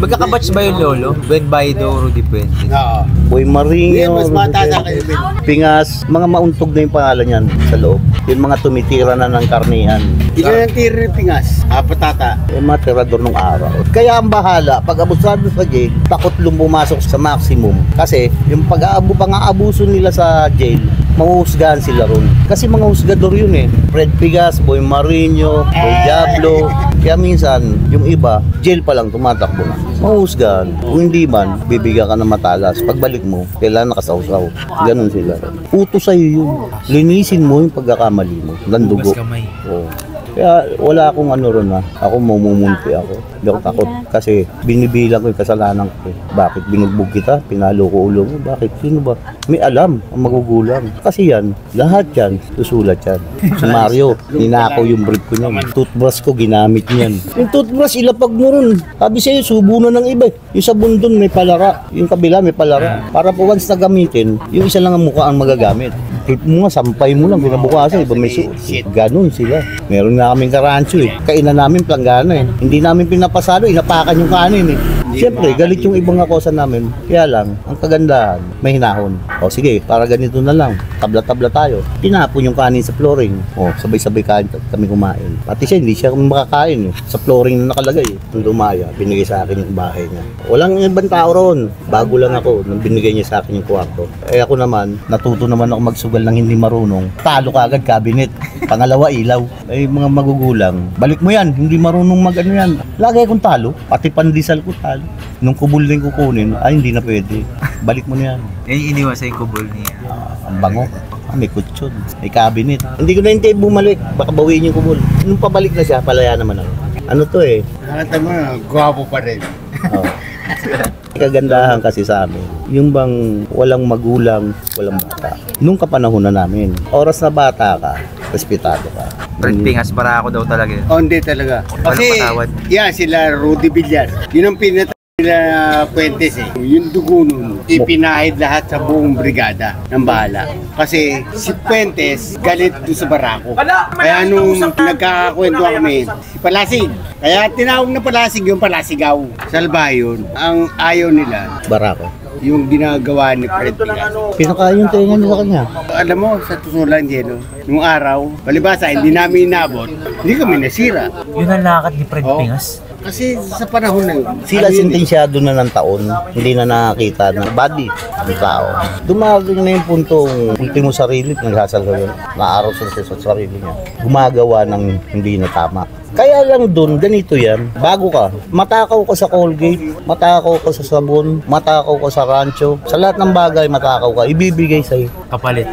Magkakabatch ba yung lolo? Buen Baido, Rudy Puente? Oo. Boy Marinho, Yan, mas mata sa akin. Pingas, mga mauntog na yung pangalan yan sa loob. Yung mga tumitira na ng karnihan. Ilan ang tira ng Pingas? Patata. Yung mga tirador nung araw. Kaya ang bahala, pag abusado sa jail, takot pumasok sa maximum. Kasi yung pang-aabuso nila sa jail, mahuhusgahan sila ron. Kasi mga husgador yun eh. Fred Pigas, Boy Marinho, Boy Diablo. Kaya minsan, yung iba, jail pa lang tumatakbo na. Mahuhusgahan. Kung hindi man, bibigyan ka ng matalas. Pagbalik mo, kailangan nakasawsaw. Ganun sila. Uto sa'yo yun. Linisin mo yung pagkakamali mo. Landugo. Oo. Kaya wala akong ano ron ha. Ako mamumunti ako. Hindi ako takot. Kasi binibilang ko yung kasalanan ko. Bakit binugbog kita? Pinalo ko ulo mo. Bakit? Sino ba? May alam ang magugulang. Kasi yan, lahat yan, susulat yan. Si Mario, ninakaw yung brief ko niyan. Toothbrush ko, ginamit niyan. Yung toothbrush, ilapag mo ron. Sabi sa'yo, subo na ng iba. Yung sabon dun may palara. Yung kabila may palara. Para po once na gamitin, yung isa lang ang mukha ang magagamit. Clip mo nga, sampay mo lang. Kinabukasan, iba may suit. Ganun sila. Meron nga kaming karancho eh. Kainan namin planggana eh. Hindi namin pinapasalo, inapakan yung kanin eh. Siyempre, galit yung ibang akosa namin. Kaya lang, ang kagandahan, may hinahon. O sige, para ganito na lang. Tabla-tabla tayo. Tinapon yung kanin sa flooring. O, sabay-sabay kain kami kumain. Pati siya, hindi siya makakain eh. Sa flooring na nakalagay eh. Nung dumaya, binigay sa akin yung bahay niya. Walang ibang tao ron. Bago lang ako nung binigay niya sa akin yung kwarto. Eh ako naman, natuto naman ako magsugal ng hindi marunong. Talo ka agad, cabinet. Pangalawa, ilaw. Eh mga magugulang, balik mo yan, hindi marunong mag-ano yan. Lagi akong talo, pati pandesal ko talo. Nung kubul din kukunin, ay hindi na pwede. Balik mo na yan. Yung iniwasa yung kubol niya. Ang bango. May kutsyon, may cabinet. Hindi ko na hintay bumalik, baka bawiin yung kubul. Nung pabalik na siya, palaya naman ako. Ano to eh? Nakita mo, gwapo pa rin. Oh. Kagandahan kasi sa amin, yung bang walang magulang, walang bata. Nung kapanahon na namin, oras na bata ka, respetado ka. Fred Pingas, para ako daw talaga yun. Oh, hindi talaga. Kasi, patawad? yan, sila Rudy Villar. Yun ang pinatawad nila Puentes eh. Yung dugo nun, ipinahid lahat sa buong brigada ng bahala. Kasi si Puentes galit doon sa barako. Kaya nung nagkakakwento kami, si Palasig. Kaya tinawag na Palasig yung Palasigaw. Salba yun. Ang ayaw nila, Barako. yung ginagawa ni Fred Pigas. Pinakain yung tenga niya sa kanya. Alam mo, sa tusulan dyan, nung araw, palibasa, hindi namin inabot, hindi kami nasira. Yun ang lakad ni Fred Pingas. Kasi sa panahon na yun, Sila sentensyado na ng taon, hindi na nakakita ng body ng tao. Dumating na yung puntong ultimo sarili, nagsasal ko yun, naaraw sa sarili niya. Gumagawa ng hindi na tama. Kaya lang dun, ganito yan, bago ka, matakaw ka sa Colgate, matakaw ka sa sabon, matakaw ka sa rancho, sa lahat ng bagay matakaw ka, ibibigay sa'yo. Kapalit.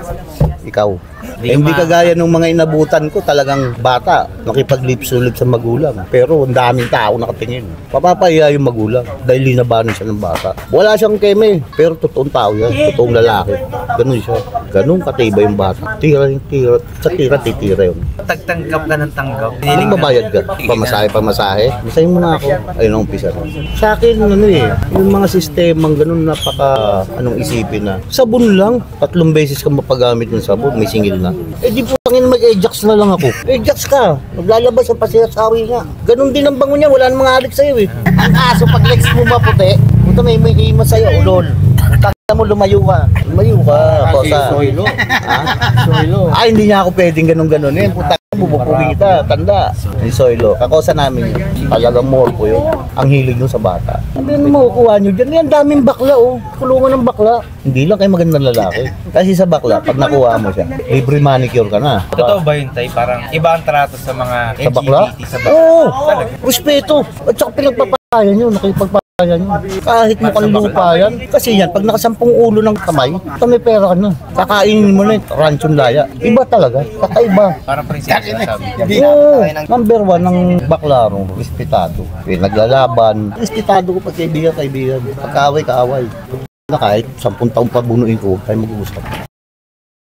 Ikaw. Hindi kagaya ng mga inabutan ko, talagang bata, nakipaglip-sulip sa magulang. Pero ang daming tao nakatingin. Papapahiya yung magulang dahil linabanan siya ng bata. Wala siyang keme, pero totoong tao yan, totoong lalaki. Ganun siya. Ganun katibay yung bata. Tira yung tira, sa tira titira yun. Tagtanggap ka ng tanggap. Ano mabayad ka? Pamasahe? Masahin mo na ako. Ayun ang umpisa. Sa akin, ano eh, yung mga sistemang ganun napaka, anong isipin na. Sabon lang, 3 beses ka mapagamit ng sabon, may singil na. Eh di po tangin mag-Ajax na lang ako. Ajax ka, maglalabas ang pasiyasawi nga. Ganun din ang bango niya, wala namang halik sa'yo eh. Ang aso, pag legs mo maputi, puto may hima sa'yo, ulol. Tangin mo, lumayo ka. Lumayo ka. Soylo. Ha? Soylo. Ay, hindi niya ako pwedeng ganun eh. Puta, bubukugin kita, tanda. Yung Soylo, kakosa namin yun. Talagang more po yun. Ang hilig nun sa bata. Ano yung makukuha nyo dyan? Yan, daming bakla oh. Kulungan ng bakla. Hindi lang kayo magandang lalaki. Kasi sa bakla, pag nakuha mo siya, libre manicure ka na. Totoo ba yun, Tay? Parang iba ang trato sa mga Sa bakla? LGBT sa bakla? Oo! Respeto! At saka pinagpapayan nyo, nakipagpapayan nyo. Kahit mukhang lupa yan. Kasi yan, pag nakasampung ulo ng kamay, may pera ka na. Kakainin mo na yung ranchong laya. Iba talaga. Kakaiba. Parang prinsesa sabi. Oo! Number 1 ng baklaro, respetado. Naglalaban. Respetado ko pag kaibigan. Pagkaaway, kaaway. Na kahit 10 taong pabunuin ko, tayo mag-uusap.